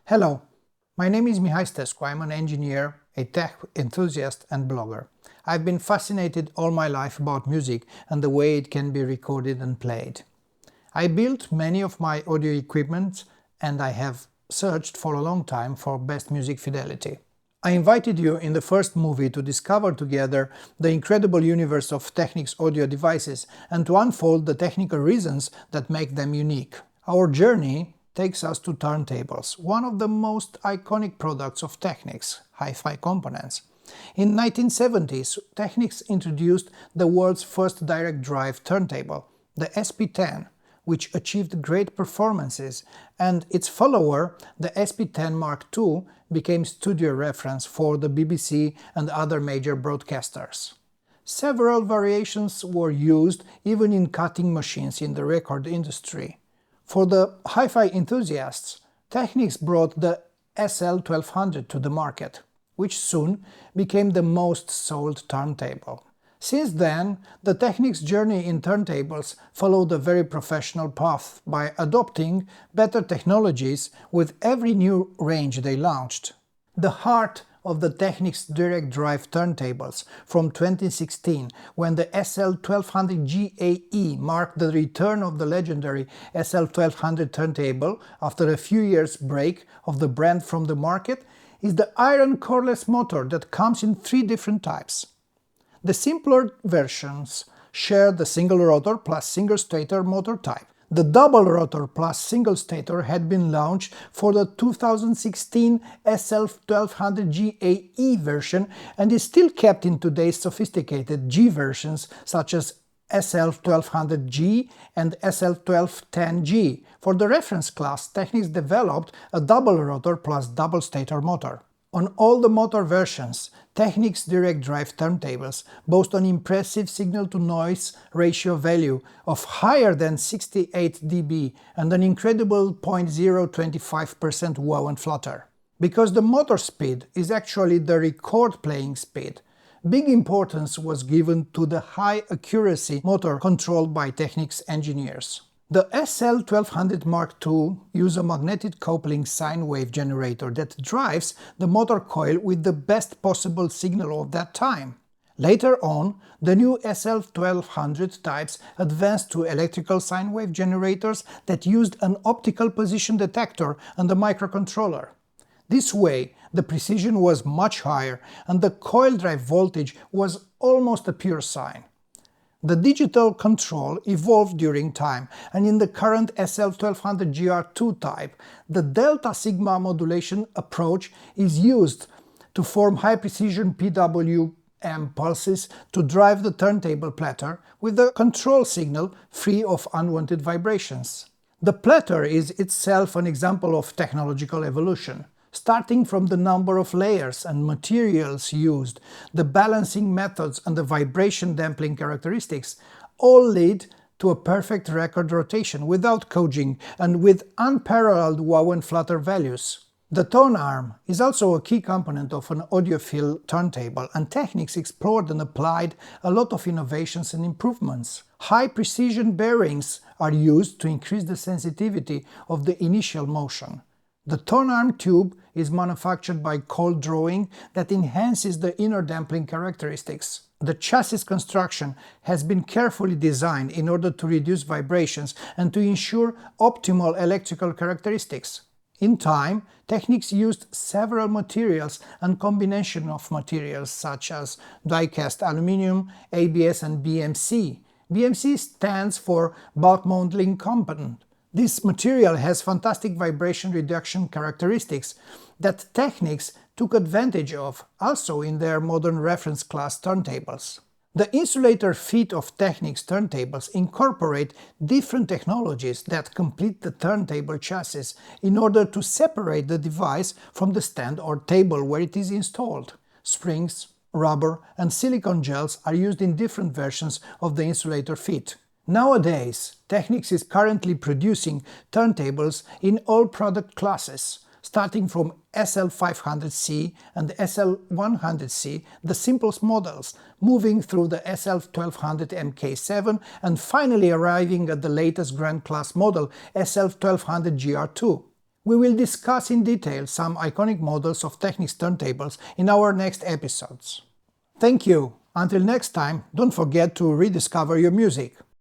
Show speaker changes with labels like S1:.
S1: Hello, my name is Mihai Stescu. I'm an engineer, a tech enthusiast and blogger. I've been fascinated all my life about music and the way it can be recorded and played. I built many of my audio equipment and I have searched for a long time for best music fidelity. I invited you in the first movie to discover together the incredible universe of Technics audio devices and to unfold the technical reasons that make them unique. Our journey takes us to turntables, one of the most iconic products of Technics, hi-fi components. In 1970s, Technics introduced the world's first direct drive turntable, the SP10, which achieved great performances, and its follower, the SP10 Mark II, became studio reference for the BBC and other major broadcasters. Several variations were used even in cutting machines in the record industry. For the hi-fi enthusiasts, Technics brought the SL1200 to the market, which soon became the most sold turntable. Since then, the Technics journey in turntables followed a very professional path by adopting better technologies with every new range they launched. The heart of the Technics direct drive turntables from 2016, when the SL1200 GAE marked the return of the legendary SL1200 turntable after a few years' break of the brand from the market, is the iron coreless motor that comes in three different types. The simpler versions share the single rotor plus single stator motor type. The double rotor plus single stator had been launched for the 2016 SL1200 GAE version and is still kept in today's sophisticated G versions such as SL1200G and SL1210G. For the reference class, Technics developed a double rotor plus double stator motor. On all the motor versions, Technics direct drive turntables boast an impressive signal-to-noise ratio value of higher than 68 dB and an incredible 0.025% wow and flutter. Because the motor speed is actually the record playing speed, big importance was given to the high accuracy motor controlled by Technics engineers. The SL1200 Mark II uses a magnetic coupling sine wave generator that drives the motor coil with the best possible signal of that time. Later on, the new SL1200 types advanced to electrical sine wave generators that used an optical position detector and a microcontroller. This way, the precision was much higher and the coil drive voltage was almost a pure sine. The digital control evolved during time, and in the current SL1200 GR2 type, the delta sigma modulation approach is used to form high-precision PWM pulses to drive the turntable platter with the control signal free of unwanted vibrations. The platter is itself an example of technological evolution. Starting from the number of layers and materials used, the balancing methods and the vibration damping characteristics all lead to a perfect record rotation without coaging and with unparalleled wow and flutter values. The tone arm is also a key component of an audiophile turntable, and Technics explored and applied a lot of innovations and improvements. High precision bearings are used to increase the sensitivity of the initial motion. The tone arm tube is manufactured by cold drawing that enhances the inner damping characteristics. The chassis construction has been carefully designed in order to reduce vibrations and to ensure optimal electrical characteristics. In time, Technics used several materials and combination of materials such as die-cast aluminum, ABS and BMC. BMC stands for bulk molding component. This material has fantastic vibration reduction characteristics that Technics took advantage of also in their modern reference class turntables. The insulator feet of Technics turntables incorporate different technologies that complete the turntable chassis in order to separate the device from the stand or table where it is installed. Springs, rubber and silicone gels are used in different versions of the insulator feet. Nowadays, Technics is currently producing turntables in all product classes, starting from SL500C and SL100C, the simplest models, moving through the SL1200 MK7 and finally arriving at the latest Grand Class model SL1200 GR2. We will discuss in detail some iconic models of Technics turntables in our next episodes. Thank you! Until next time, don't forget to rediscover your music!